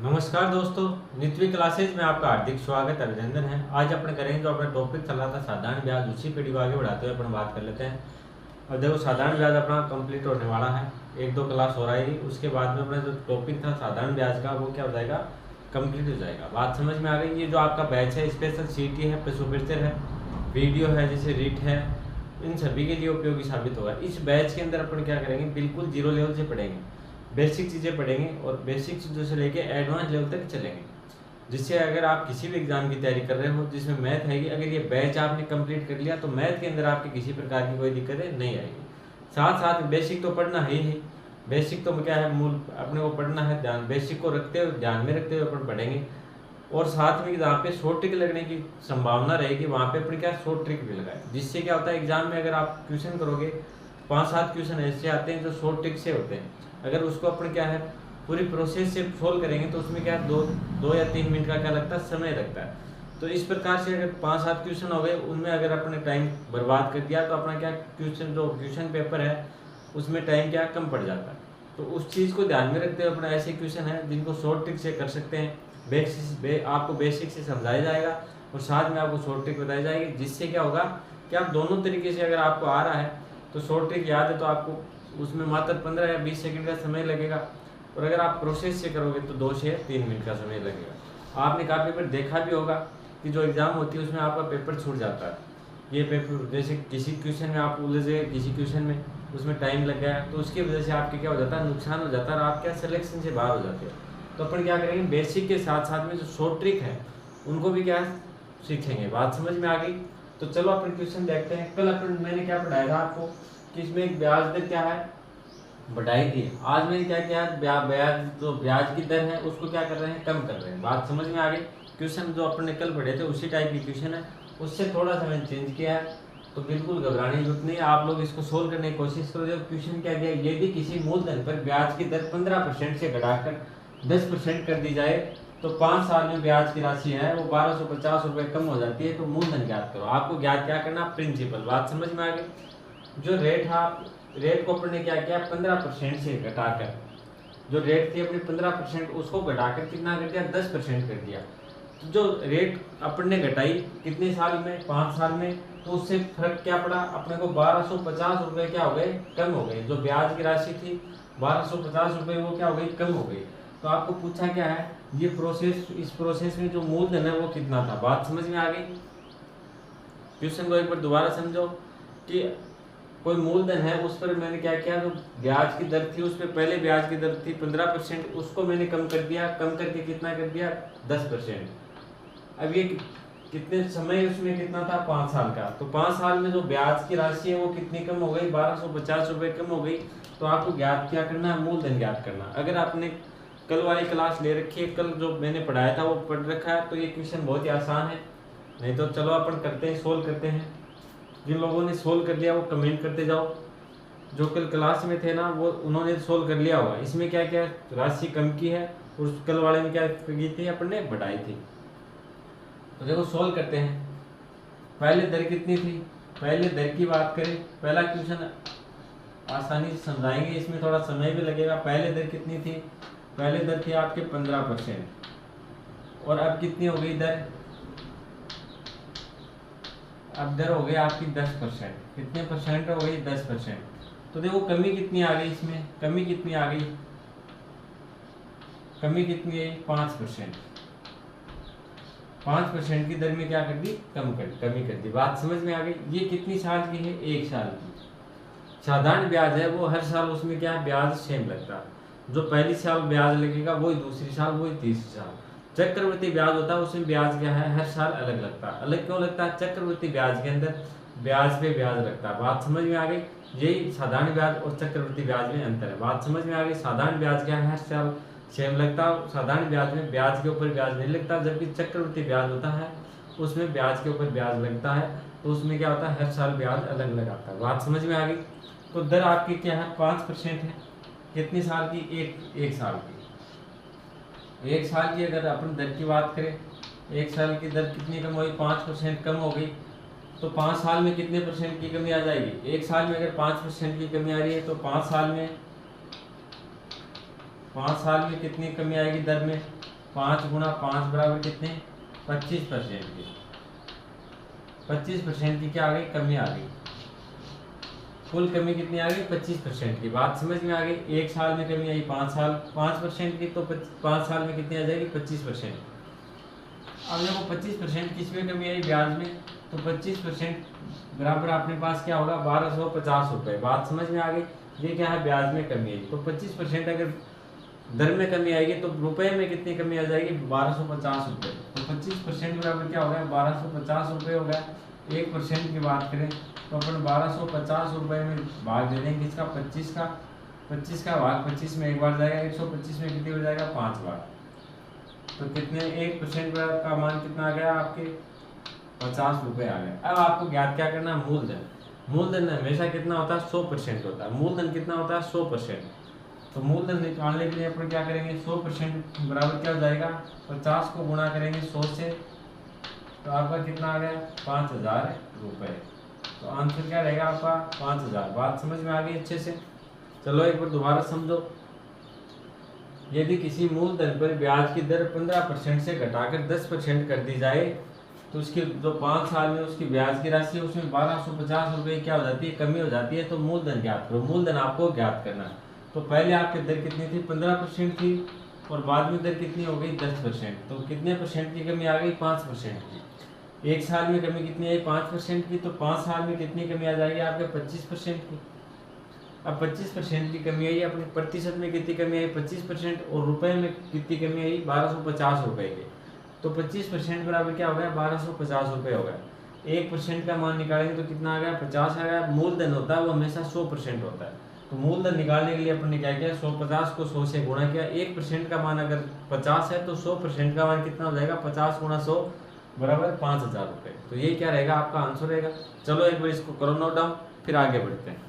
नमस्कार दोस्तों, नित्वी क्लासेज में आपका हार्दिक स्वागत अभिनंदन है। आज अपन करेंगे जो अपना टॉपिक चल रहा था साधारण ब्याज, उसी पीढ़ी को आगे बढ़ाते हुए अपन बात कर लेते हैं। और देखो साधारण ब्याज अपना कंप्लीट होने वाला है, एक दो क्लास हो रहा है, उसके बाद में अपना जो टॉपिक था साधारण ब्याज का वो क्या हो जाएगा, कंप्लीट हो जाएगा। बात समझ में आ गई। ये जो आपका बैच है स्पेशल सीटी है, प्रेसोपिक्चर है, वीडियो है, जैसे रीट है, इन सभी के लिए उपयोगी साबित होगा। इस बैच के अंदर अपन क्या करेंगे, बिल्कुल जीरो लेवल से पढ़ेंगे, बेसिक चीज़ें पढ़ेंगे और बेसिक चीज़ों से लेके एडवांस लेवल तक चलेंगे, जिससे अगर आप किसी भी एग्जाम की तैयारी कर रहे हो जिसमें मैथ है, अगर ये बैच आपने कंप्लीट कर लिया तो मैथ के अंदर आपकी किसी प्रकार की कोई दिक्कतें नहीं आएगी। साथ साथ बेसिक तो पढ़ना ही बेसिक तो क्या है, मूल अपने को पढ़ना है, ध्यान बेसिक को रखते हुए ध्यान में रखते हुए अपन पढ़ेंगे। और साथ में जहाँ पे शॉर्ट ट्रिक लगने की संभावना रहेगी वहाँ पे अपन क्या शॉर्ट ट्रिक भी लगाए, जिससे क्या होता है एग्जाम में अगर आप क्वेश्चन करोगे 5-7 क्वेश्चन ऐसे आते हैं जो शॉर्ट ट्रिक से होते हैं, अगर उसको अपन क्या है पूरी प्रोसेस से सोल्व करेंगे तो उसमें क्या दो या 3 मिनट का क्या लगता है, समय लगता है। तो इस प्रकार से अगर 5-7 क्वेश्चन हो गए, उनमें अगर अपने टाइम बर्बाद कर दिया तो अपना क्या क्वेश्चन पेपर है उसमें टाइम क्या कम पड़ जाता है। तो उस चीज़ को ध्यान में रखते हुए अपना ऐसे क्वेश्चन है जिनको शॉर्ट ट्रिक से कर सकते हैं। आपको बेसिक से समझाया जाएगा और साथ में आपको शॉर्ट ट्रिक बताई जाएगी, जिससे क्या होगा कि आप दोनों तरीके से अगर आपको आ रहा है तो शॉर्ट ट्रिक याद है तो आपको उसमें मात्र 15 या 20 सेकंड का समय लगेगा, और अगर आप प्रोसेस से करोगे तो 2 से 3 मिनट का समय लगेगा। आपने काफ़ी पेपर देखा भी होगा कि जो एग्ज़ाम होती है उसमें आपका पेपर छूट जाता है। ये पेपर जैसे किसी क्वेश्चन में आप उलझे, किसी क्वेश्चन में उसमें टाइम लग गया तो उसकी वजह से आपके क्या हो जाता है, नुकसान हो जाता है और आप क्या सिलेक्शन से बाहर हो जाते हो। तो अपन क्या करेंगे, बेसिक के साथ साथ में जो शॉर्ट ट्रिक है उनको भी क्या सीखेंगे। बात समझ में आ गई। तो चलो अपन क्वेश्चन देखते हैं। कल अपन मैंने क्या पढ़ाया था आपको कि इसमें एक ब्याज दर क्या है बढ़ाई थी। आज मैंने क्या किया, ब्याज की दर है उसको क्या कर रहे हैं, कम कर रहे हैं। बात समझ में आ गई। क्वेश्चन जो अपन ने कल पढ़े थे उसी टाइप की क्वेश्चन है, उससे थोड़ा सा मैंने चेंज किया है, तो बिल्कुल घबराने की जरूरत नहीं। आप लोग इसको सोल्व करने की कोशिश करो। जब क्वेश्चन क्या दिया, यदि किसी मूलधन पर ब्याज की दर 15% से घटाकर 10% कर दी जाए तो 5 साल में ब्याज की राशि है वो 1250 रुपये कम हो जाती है। तो मूलधन ज्ञात करो। आपको ज्ञात क्या करना, प्रिंसिपल। बात समझ में आ गई। जो रेट को अपन ने क्या किया, 15% से घटाकर, जो रेट थी अपनी 15% उसको घटाकर कितना कर दिया, 10% कर दिया। तो जो रेट अपन ने घटाई कितने साल में, 5 साल में, तो उससे फर्क क्या पड़ा, अपने को 1250 रुपये क्या हो गए, कम हो गए। जो ब्याज की राशि थी 1250 रुपये वो क्या हो गई, कम हो गई। तो आपको पूछा क्या है, ये प्रोसेस, इस प्रोसेस में जो मूलधन है वो कितना था। बात समझ में आ गई। क्वेश्चन को एक बार दोबारा समझो कि कोई मूलधन है उस पर मैंने क्या किया, जो ब्याज की दर थी उस पर पहले ब्याज की दर थी 15%, उसको मैंने कम कर दिया, कम करके कितना कर दिया, 10%। अब ये कितने समय, उसमें कितना था, 5 साल का। तो 5 साल में जो ब्याज की राशि है वो कितनी कम हो गई, 1250 रुपये कम हो गई। तो आपको ज्ञात क्या करना है, मूलधन ज्ञात करना। अगर आपने कल वाली क्लास ले रखी है, कल जो मैंने पढ़ाया था वो पढ़ रखा है, तो ये क्वेश्चन बहुत ही आसान है। नहीं तो चलो अपन करते हैं, सोल्व करते हैं। जिन लोगों ने सोल्व कर लिया वो कमेंट करते जाओ। जो कल क्लास में थे ना वो उन्होंने सोल्व कर लिया होगा। इसमें क्या क्या राशि कम की है और कल वाले में क्या की थी, अपन ने बढ़ाई थी। तो देखो सोल्व करते हैं। पहले दर कितनी थी, पहले दर की बात करें, पहला क्वेश्चन आसानी से समझाएंगे, इसमें थोड़ा समय भी लगेगा। पहले दर कितनी थी, पहले दर थी आपके 15%, और अब कितनी हो गई दर, अब दर हो गई आपकी 10%। कितने परसेंट हो गई, 10%। तो देखो कमी कितनी आ गई, इसमें कमी कितनी आ गई, कमी कितनी आई, 5%। 5% की दर में क्या कर दी, कमी कर दी। बात समझ में आ गई। ये कितनी साल की है, 1 साल की। साधारण ब्याज है वो हर साल उसमें क्या है, ब्याज सेम लगता है। जो पहली साल ब्याज लगेगा वही दूसरी साल, वही तीसरी साल। चक्रवृद्धि ब्याज होता है उसमें ब्याज क्या है, हर साल अलग लगता है। अलग क्यों लगता है, चक्रवृद्धि ब्याज के अंदर ब्याज पे ब्याज लगता है। बात समझ में आ गई। यही साधारण ब्याज और चक्रवृद्धि ब्याज में अंतर है। बात समझ में आ गई। साधारण ब्याज क्या है, हर साल सेम लगता है। साधारण ब्याज में ब्याज के ऊपर ब्याज नहीं लगता, जबकि चक्रवृद्धि ब्याज होता है उसमें ब्याज के ऊपर ब्याज लगता है। तो उसमें क्या होता है, हर साल ब्याज अलग लगाता है। बात समझ में आ गई। तो दर आपकी क्या है, 5% है। कितनी साल की, एक साल की। 1 साल की अगर अपन दर की बात करें, 1 साल की दर कितनी कम हुई, 5% कम हो गई। तो 5 साल में कितने परसेंट की कमी आ जाएगी, 1 साल में अगर 5% की कमी आ रही है तो 5 साल में कितनी कमी आएगी दर में, 5 गुणा 5 बराबर कितने 25% की। 25% की क्या आ गई कमी आ गई। कुल कमी कितनी आ गई 25% की। बात समझ में आ गई। एक साल में कमी आई 5% की, तो 5 साल में कितनी आ जाएगी 25%। अब देखो 25% किस में कमी आई ब्याज में, तो 25% बराबर अपने पास क्या होगा 1250 रुपये। बात समझ में आ गई। ये क्या है ब्याज में कमी आई। तो 25% अगर दर में कमी आएगी तो रुपए में कितनी कमी आ जाएगी 1250 रुपये। तो 25% बराबर क्या हो गया 1250 रुपये हो गया। 1% की बात करें तो अपन 1250 रुपये में भाग दे देंगे किसका 25 का भाग 25 में एक बार जाएगा, 125 में कितनी हो जाएगा 5 बार। तो कितने 1% का मान कितना आ गया आपके 50 रुपये आ गया। अब आपको ज्ञात क्या करना है मूलधन। मूलधन हमेशा कितना होता है 100% होता है। मूलधन कितना होता है 100%। तो मूलधन निकालने के लिए अपन क्या करेंगे 100% बराबर क्या हो जाएगा 50 को गुणा करेंगे 100 से, तो आपका कितना आ गया 5000 रुपये। तो आंसर क्या रहेगा आपका 5000। बात समझ में आ गई अच्छे से। चलो एक बार दोबारा समझो। यदि किसी मूलधन पर ब्याज की दर 15% से घटाकर 10% कर दी जाए तो उसकी जो 5 साल में उसकी ब्याज की राशि है उसमें 1250 रुपये क्या हो जाती है कमी हो जाती है। तो मूलधन ज्ञात करो। मूलधन आपको ज्ञात करना है। तो पहले आपकी दर कितनी थी 15% थी और बाद में दर कितनी हो गई 10%। तो कितने परसेंट की कमी आ गई 5% की। एक साल में कमी कितनी आई 5% की। तो 5 साल में कितनी कमी आ जाएगी आपके 25% की। अब 25% की कमी आई अपने प्रतिशत में कितनी कमी आई 25% और रुपए में कितनी कमी आई 1250 रुपये की। तो 25% बराबर क्या हो गया 1250 रुपये हो गया। 1% का मान निकालेंगे तो कितना आ गया 50 आ गया। मूलधन होता है वो हमेशा 100% होता है। तो मूलधन निकालने के लिए अपन ने क्या किया 150 को 100 से गुणा किया। 1% का मान अगर 50 है तो 100% का मान कितना हो जाएगा 50 गुणा 100 बराबर 5000 रुपये। तो ये क्या रहेगा आपका आंसर रहेगा। चलो एक बार इसको करो नोट डाउन फिर आगे बढ़ते हैं।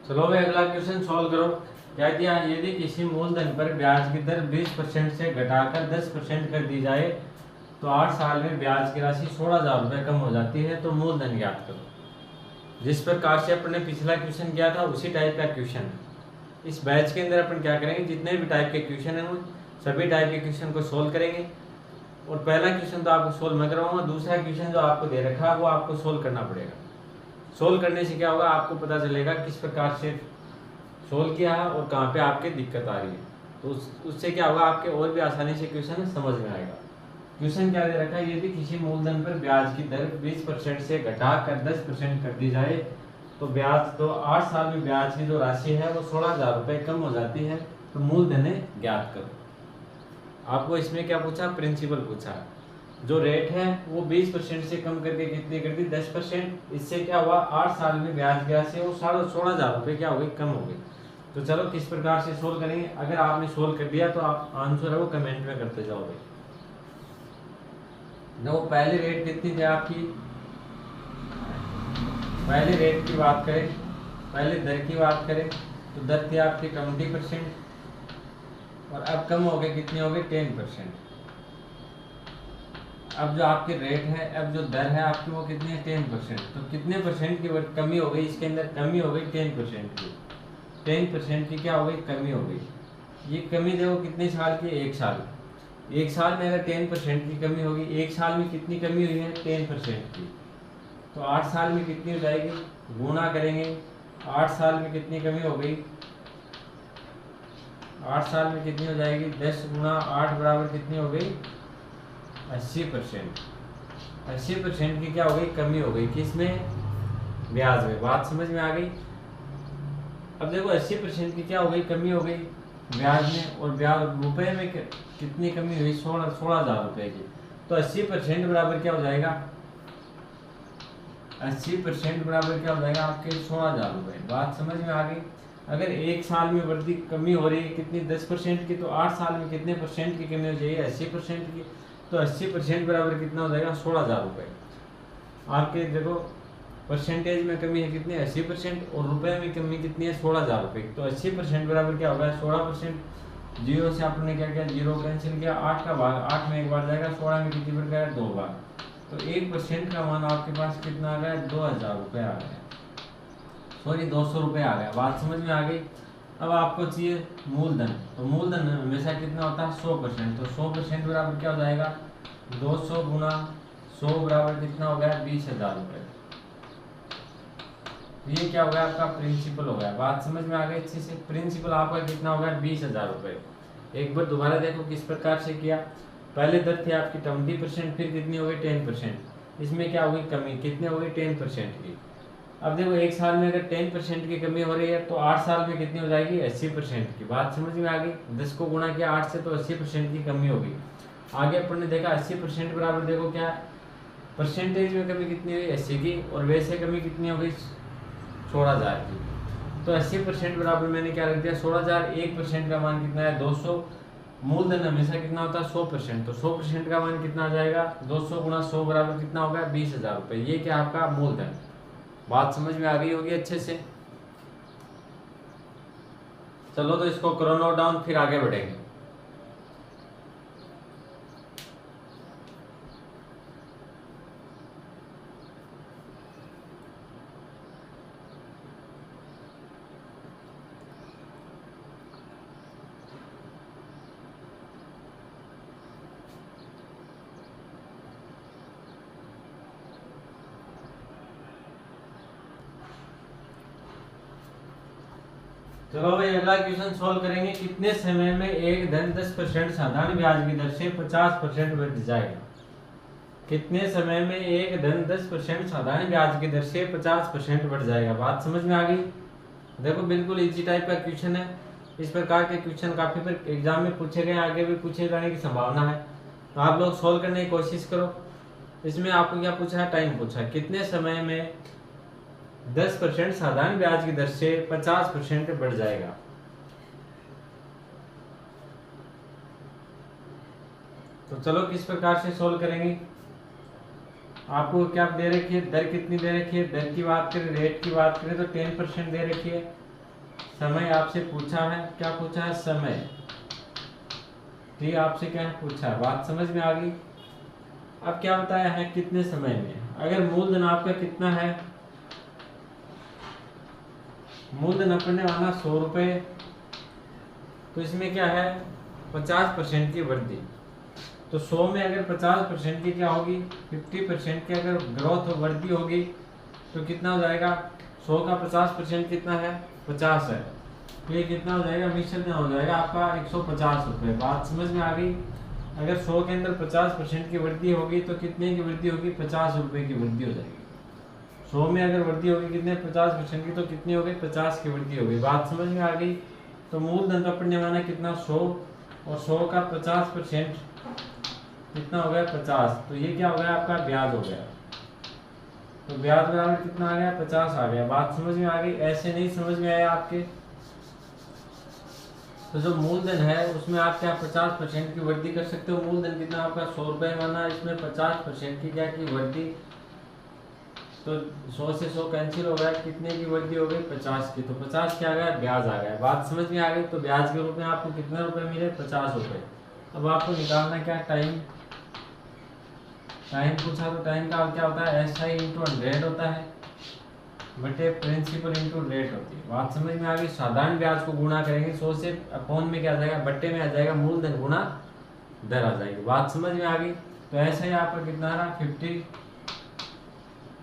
चलो भाई अगला क्वेश्चन सॉल्व करो। क्या दिया यदि किसी मूलधन पर ब्याज की दर 20% से घटाकर 10% कर दी जाए तो 8 साल में ब्याज की राशि 16000 रुपये कम हो जाती है। तो मूलधन ज्ञात करो। जिस प्रकार से अपन ने पिछला क्वेश्चन किया था उसी टाइप का क्वेश्चन है। इस बैच के अंदर अपन क्या करेंगे जितने भी टाइप के क्वेश्चन हैं सभी टाइप के क्वेश्चन को सोल्व करेंगे। और पहला क्वेश्चन तो आपको सोल्व मैं करवाऊंगा। दूसरा क्वेश्चन जो आपको दे रखा है वो आपको सोल्व करना पड़ेगा। सोल्व करने से क्या होगा आपको पता चलेगा किस प्रकार से सोल्व किया है और कहाँ पे आपके दिक्कत आ रही है। तो उससे क्या होगा आपके और भी आसानी से क्वेश्चन समझ में आएगा। क्वेश्चन क्या दे रखा है यदि किसी मूलधन पर ब्याज की दर 20% से घटाकर 10% कर दी जाए तो ब्याज तो 8 साल में ब्याज की जो राशि है वो 16000 रुपये कम हो जाती है। तो मूलधन ज्ञात करो। आपको इसमें क्या पूछा प्रिंसिपल पूछा। जो रेट है वो 20% से कम करके कितनी कर दी 10%। इससे क्या हुआ 8 साल में ब्याज की राशि वो 16000 रुपये क्या हो गई कम हो गई। तो चलो किस प्रकार से सोल्व करेंगे। अगर आपने सोल्व कर दिया तो आप आंसर है वो कमेंट में करते जाओ भाई। देखो पहली रेट कितनी थी आपकी। पहले रेट की बात करें पहले दर की बात करें तो दर थी आपकी 20% और अब कम हो गए कितनी हो गई 10%। अब जो आपके रेट है अब जो दर है आपकी वो कितनी है 10%। तो कितने परसेंट की कमी हो गई इसके अंदर कमी हो गई 10% की। 10% की क्या हो गई कमी हो गई। ये कमी देखो कितने साल की 1 साल। 1 साल में अगर 10% की कमी होगी 1 साल में कितनी कमी हुई है 10% की। तो 8 साल में कितनी हो जाएगी गुणा करेंगे 8 साल में कितनी कमी हो गई 8 साल में कितनी हो जाएगी 10 गुणा 8 बराबर कितनी हो गई 80%। 80% की क्या हो गई कमी हो गई किसमें ब्याज में। बात समझ में आ गई। अब देखो 80% की क्या हो गई कमी हो गई ब्याज में और ब्याज रुपए में कितनी कमी हुई 16000 रुपये की। तो 80% बराबर क्या हो जाएगा 80% बराबर क्या हो जाएगा आपके 16000 रुपये। बात समझ में आ गई। अगर 1 साल में वृद्धि कमी हो रही है कितनी 10% की। तो 8 साल में कितने परसेंट की कमी हो जाएगी 80% की। तो 80% बराबर कितना हो जाएगा 16000 रुपये। आपके देखो परसेंटेज में कमी है कितनी 80% और रुपए में कमी कितनी है 16000 रुपये। तो 80% बराबर क्या होगा 16%। जीरो से आपने क्या किया, जीरो कैंसिल किया, 8 का भाग 8 में एक बार जाएगा, 16 में कितनी बार गया, 2 बार। तो 1% का मान आपके पास कितना आ गया, 2000 रुपये आ गया, सॉरी 200 रुपये आ गया। बात समझ में आ गई। अब आपको चाहिए मूलधन, तो मूलधन हमेशा कितना होता है, 100%। तो 100% बराबर क्या हो जाएगा, 200 गुना 100 बराबर कितना हो गया, 20,000 रुपये। ये क्या हो गया, आपका प्रिंसिपल हो गया। बात समझ में आ गई अच्छे से। प्रिंसिपल आपका कितना हो गया, 20,000 रुपये। एक बार दोबारा देखो किस प्रकार से किया। पहले दर थी आपकी 20%, फिर कितनी हो गई, 10%। इसमें क्या होगी, कमी कितनी हो गई, 10% की। अब देखो एक साल में अगर 10% की कमी हो रही है तो 8 साल में कितनी हो जाएगी, 80% की। बात समझ में आ गई। 10 को गुणा किया 8 से तो 80% की कमी होगी। आगे अपन ने देखा 80% बराबर देखो क्या परसेंटेज में कमी कितनी हुई, 80 की, और वैसे कमी कितनी हो गई, 16,000 की। तो 80% बराबर मैंने क्या रख दिया, 16,000। 1% का मान कितना है, 200। मूलधन हमेशा कितना होता है, 100%। तो 100% का मान कितना आ जाएगा, 200 गुणा 100 बराबर कितना होगा, 20,000 रुपये। ये क्या आपका मूलधन। बात समझ में आ गई होगी अच्छे से। चलो तो इसको करो नोट डाउन, फिर आगे बढ़ेंगे। चलो भाई अगला क्वेश्चन सॉल्व करेंगे। कितने समय में एक धन 10% साधारण ब्याज की दर से 50% बढ़ जाएगा। कितने समय में एक धन 10% साधारण ब्याज की दर से 50% बढ़ जाएगा। बात समझ में आ गई। देखो बिल्कुल इजी टाइप का क्वेश्चन है। इस प्रकार के क्वेश्चन काफी बार एग्जाम में पूछे गए, आगे भी पूछे जाने की संभावना है। तो आप लोग सॉल्व करने की कोशिश करो। इसमें आपको क्या पूछा है, टाइम पूछा है। कितने समय में 10% साधारण ब्याज की दर से 50% बढ़ जाएगा। तो चलो किस प्रकार से सोल्व करेंगे। आपको क्या दे रखी है, दर कितनी दे रखी है। दर की बात करें, रेट की बात करें तो 10% दे रखी है। समय आपसे पूछा है, क्या पूछा है, समय। ठीक, आपसे क्या है पूछा है। बात समझ में आ गई। अब क्या बताया है, कितने समय में। अगर मूलधन आपका कितना है, मूलधन अपने वाला 100 रुपये, तो इसमें क्या है 50% की वृद्धि। तो 100 में अगर 50% की क्या होगी, 50% की अगर ग्रोथ वृद्धि होगी तो कितना हो जाएगा, 100 का 50% कितना है, 50 है। तो ये कितना हो जाएगा, मिश्रण हो जाएगा आपका 150 रुपये। बात समझ में आ गई। अगर 100 के अंदर 50% की वृद्धि होगी तो कितने की वृद्धि होगी, 50 रुपये की वृद्धि हो जाएगी। 100 में अगर वृद्धि होगी कितने, 50% की, तो कितनी हो गई, 50 की वृद्धि हो गई। बात समझ में आ गई। तो मूलधन का परिमाण कितना, 100, और 100 का 50% कितना हो गया, 50। तो ये क्या हो गया, आपका ब्याज हो गया। तो ब्याज बराबर कितना आ गया, 50 आ गया। बात समझ में आ गई। ऐसे नहीं समझ में आया आपके, तो जो मूलधन है उसमें आप क्या 50% की वृद्धि कर सकते हो। मूलधन कितना आपका 100 रुपये माना, इसमें 50% की क्या की वृद्धि, तो 100 से 100 कैंसिल हो गया, कितने की वृद्धि हो गई, 50 की। तो 50 क्या आ गया, ब्याज आ गया। बात समझ में आ गई। तो ब्याज के रूप में आपको कितने रुपए मिले, 50 रुपये। अब आपको निकालना क्या, टाइम। टाइम पूछा तो टाइम का क्या होता है, SI इंटू 100 होता है, बटे प्रिंसिपल इंटू रेट होती है। बात समझ में आ गई। साधारण ब्याज को गुणा करेंगे 100 से, अपॉन में क्या आ जाएगा, बट्टे में आ जाएगा मूलधन गुणा दर आ जाएगी। बात समझ में आ गई। तो ऐसा ही आपका कितना रहा, 50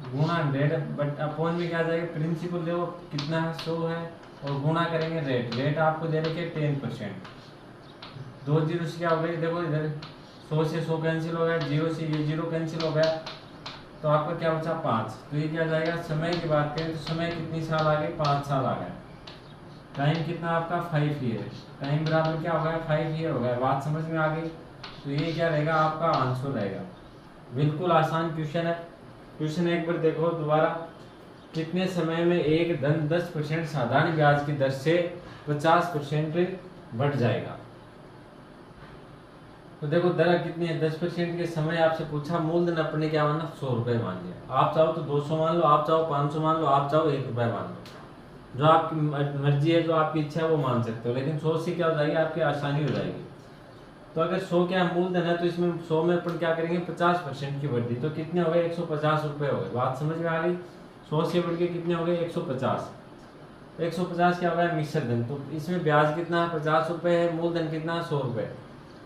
गुणा 100, बट अपॉन में क्या आ जाएगा, प्रिंसिपल देखो कितना है, 100 है, और गुणा करेंगे रेट। रेट आपको दे रखे 10%। 2 जीरो से क्या हो गई, देखो इधर 100 से 100 कैंसिल हो गया, 0 से ये 0 कैंसिल हो गया, तो आपका क्या बचा, 5। तो ये क्या जाएगा, समय की बात करें तो समय कितनी साल आ गई, 5 साल आ गया। टाइम कितना आपका, 5 ईयर। टाइम बराबर क्या हो गया, 5 ईयर हो गया। बात समझ में आ गई। तो ये क्या रहेगा, आपका आंसर रहेगा। बिल्कुल आसान क्वेश्चन है। क्वेश्चन एक बार देखो दोबारा। कितने समय में एक धन 10% साधारण ब्याज की दर से 50% बढ़ जाएगा। तो देखो दर कितनी है, 10% के समय आपसे पूछा। मूलधन अपने क्या माना, 100 रुपये मान लिया। आप चाहो तो 200 मान लो, आप चाहो 500 मान लो, आप चाहो 1 रुपया मान लो। जो आपकी मर्जी है, जो आपकी इच्छा है वो मान सकते हो, लेकिन 100 से क्या हो जाएगी, आपकी आसानी हो जाएगी। तो अगर 100 क्या मूलधन है, तो इसमें 100 में अपन क्या करेंगे, 50% की वृद्धि, तो कितने हो गए, 150 रुपये हो गए। बात समझ में आ गई। 100 से बढ़ के कितने हो गए, 150। 150 क्या हो गया, मिश्र धन। तो इसमें ब्याज कितना है, 50 रुपये है, मूलधन कितना है, 100 रुपये।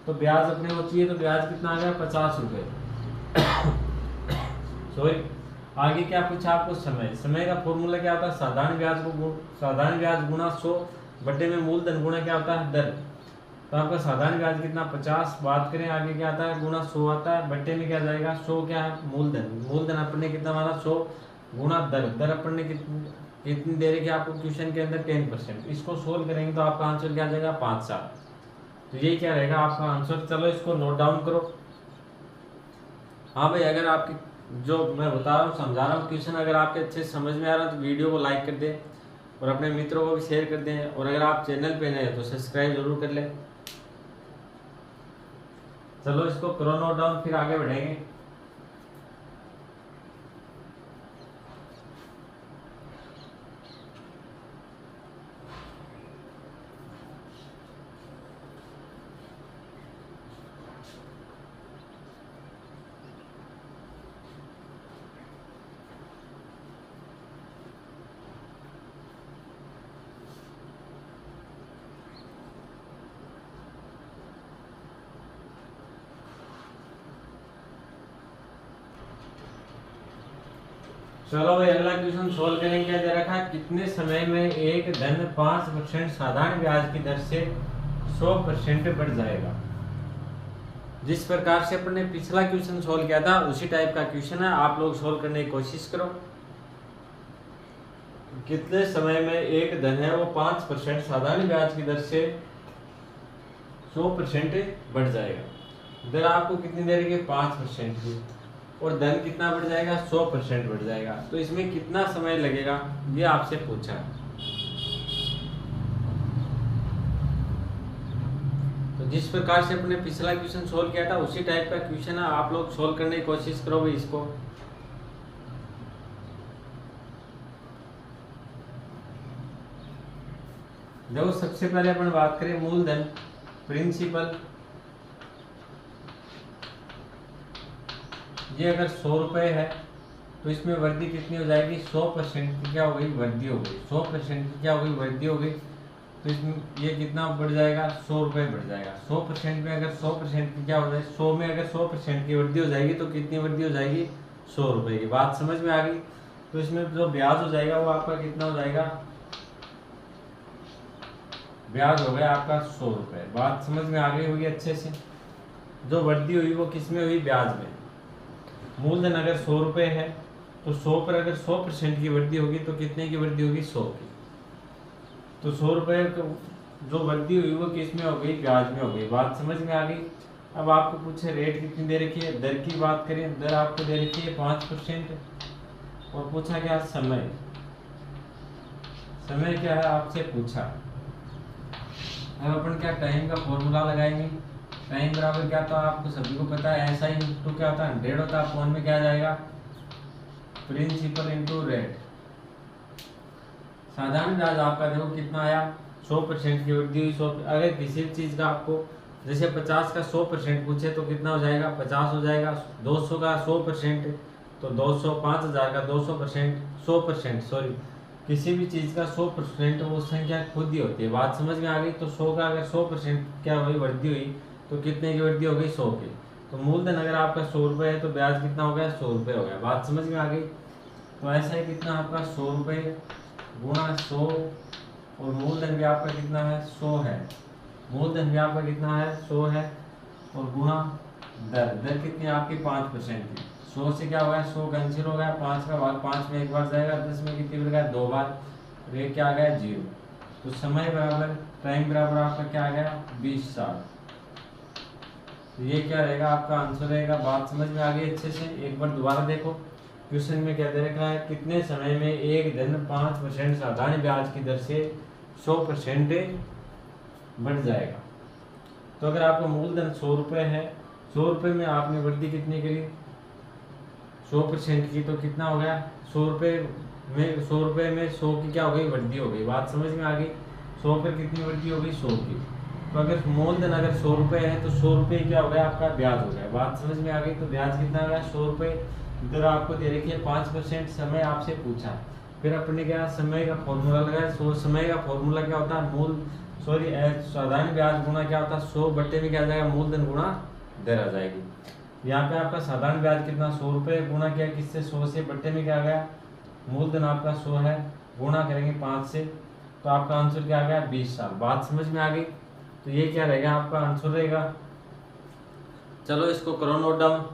तो ब्याज अपने को चाहिए, तो ब्याज कितना आ गया, 50 रुपये। सॉरी, आगे क्या पूछा आपको, समय। समय का फॉर्मूला क्या होता है, साधारण ब्याज गुणा 100 बटे में मूलधन गुणा क्या होता है, दर। तो आपका साधारण ब्याज कितना, 50। बात करें आगे क्या आता है, गुणा 100 आता है, बटे में क्या जाएगा, 100 क्या है, मूलधन अपन ने कितना माना, 100 गुणा दर। दर अपन ने कितनी दे रही है आपको क्वेश्चन के अंदर, 10%। इसको सोल्व करेंगे तो आपका आंसर क्या आ जाएगा, 5/7। तो ये क्या रहेगा आपका आंसर। चलो इसको नोट डाउन करो। हाँ भाई, अगर आपकी जो मैं बता रहा हूँ, समझा रहा हूँ क्वेश्चन, अगर आपके अच्छे समझ में आ रहा है तो वीडियो को लाइक कर दें और अपने मित्रों को भी शेयर कर दें, और अगर आप चैनल पे नए हैं तो सब्सक्राइब जरूर कर लें। चलो इसको करो नोट डाउन, फिर आगे बढ़ेंगे। चलो भाई, अगला क्वेश्चन सोल्व करेंगे। क्या दे रखा है, कितने समय में एक धन 5% साधारण ब्याज की दर से 100% बढ़ जाएगा। जिस प्रकार से अपन ने पिछला क्वेश्चन सोल्व किया था उसी टाइप का क्वेश्चन है, आप लोग सोल्व करने की कोशिश करो। कितने समय में एक धन है वो 5% साधारण ब्याज की दर से 100% बढ़ जाएगा। दर आपको कितनी दे रही है, 5% की, और धन कितना बढ़ जाएगा, 100% बढ़ जाएगा। तो इसमें कितना समय लगेगा, ये आपसे पूछा है। तो जिस प्रकार से अपने पिछला क्वेश्चन सोल्व किया था उसी टाइप का क्वेश्चन है, आप लोग सोल्व करने की कोशिश करो भाई इसको। देखो, सबसे पहले अपन बात करें मूलधन, प्रिंसिपल। ये अगर 100 रुपये है तो इसमें वृद्धि कितनी हो जाएगी, 100% की क्या हो गई, वृद्धि हो गई। 100% की क्या हो गई, वृद्धि हो गई। तो इसमें ये कितना बढ़ जाएगा, 100 रुपये बढ़ जाएगा। 100% में अगर 100% की क्या हो जाए, 100 में अगर 100% की वृद्धि हो जाएगी तो कितनी वृद्धि हो जाएगी, 100 रुपये की। बात समझ में आ गई। तो इसमें जो ब्याज हो जाएगा वो आपका कितना हो जाएगा, ब्याज हो गया आपका 100 रुपये। बात समझ में आ गई होगी अच्छे से। जो वृद्धि हुई वो किस में हुई, ब्याज में। मूलधन अगर 100 रुपये है तो 100 पर अगर 100% की वृद्धि होगी तो कितने की वृद्धि होगी, 100 की। तो 100 रुपये जो वृद्धि हुई वो किस में हो गई, ब्याज में हो गई। बात समझ में आ गई। अब आपको पूछे रेट कितनी दे रखी है, दर की बात करें, दर आपको दे रखी है 5%, और पूछा क्या, समय। समय क्या है आपसे पूछा। अब अपन क्या टाइम का फॉर्मूला लगाएंगे। टाइम बराबर क्या था, आपको सभी को पता है, ऐसा ही तो क्या होता है, 100 होता है। अपॉन में क्या जाएगा, प्रिंसिपल इंटू रेट। साधारण ब्याज आपका देखो कितना आया, 100% की वृद्धि हुई। 100 अगर किसी चीज का आपको जैसे 50 का 100% पूछे तो कितना हो जाएगा, 50 हो जाएगा। 200 का 100% तो 200, 5000 का 200%, 100% सॉरी, किसी भी चीज का 100% वो संख्या खुद ही होती है। बात समझ में आ गई। तो 100 का अगर 100% क्या हुई, वृद्धि हुई, तो कितने की वृद्धि हो गई, 100 की। तो मूलधन अगर आपका 100 रुपये है तो ब्याज कितना हो गया, 100 रुपये हो गया। बात समझ में आ गई। तो ऐसा ही कितना आपका 100 रुपये गुणा 100, और मूलधन भी आपका कितना है, 100 है। मूलधन भी आपका कितना है, 100 है, और गुणा दर। दर कितनी आपकी, 5% की। 100 से क्या हो गया, 100 कैंसिल हो गया, 5 का भाग 5 में एक बार जाएगा, 10 में कितनी बार गया, 2 बार। ये क्या आ गया, 0। तो समय बराबर टाइम बराबर आपका क्या आ गया, 20 साल। तो ये क्या रहेगा आपका आंसर रहेगा। बात समझ में आ गई अच्छे से। एक बार दोबारा देखो क्वेश्चन में क्या दे रखा है, कितने समय में एक धन 5% साधारण ब्याज की दर से 100% बढ़ जाएगा। तो अगर आपका मूलधन 100 रुपये है, 100 रुपये में आपने वृद्धि कितनी करी, 100% की, तो कितना हो गया, 100 रुपये में 100 रुपये में 100 की क्या हो गई, वृद्धि हो गई। बात समझ में आ गई। 100 पर कितनी वृद्धि हो गई, 100 की। तो अगर मूलधन अगर 100 रुपये है तो 100 रुपये क्या हो गया आपका ब्याज हो गया। बात समझ में आ गई। तो ब्याज कितना आ गया, 100 रुपये। इधर आपको दे रखी है 5% समय आपसे पूछा। फिर अपने क्या समय का फॉर्मूला लगाया। समय का फॉर्मूला क्या होता है, साधारण ब्याज गुना क्या होता है, 100 बट्टे में क्या आ जाएगा, मूलधन गुणा दर आ जाएगी। यहाँ पे आपका साधारण ब्याज कितना, 100 रुपये गुणा किया किससे, 100 से, बट्टे में क्या आ गया, मूलधन आपका 100 है, गुणा करेंगे 5 से, तो आपका आंसर क्या आ गया, 20 साल। बात समझ में आ गई। तो ये क्या रहेगा आपका आंसर रहेगा। चलो इसको करो नोट डाउन।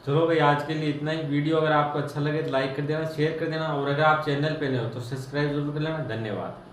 चलो भाई आज के लिए इतना ही। वीडियो अगर आपको अच्छा लगे तो लाइक कर देना, शेयर कर देना, और अगर आप चैनल पे नए हो तो सब्सक्राइब जरूर कर लेना। धन्यवाद।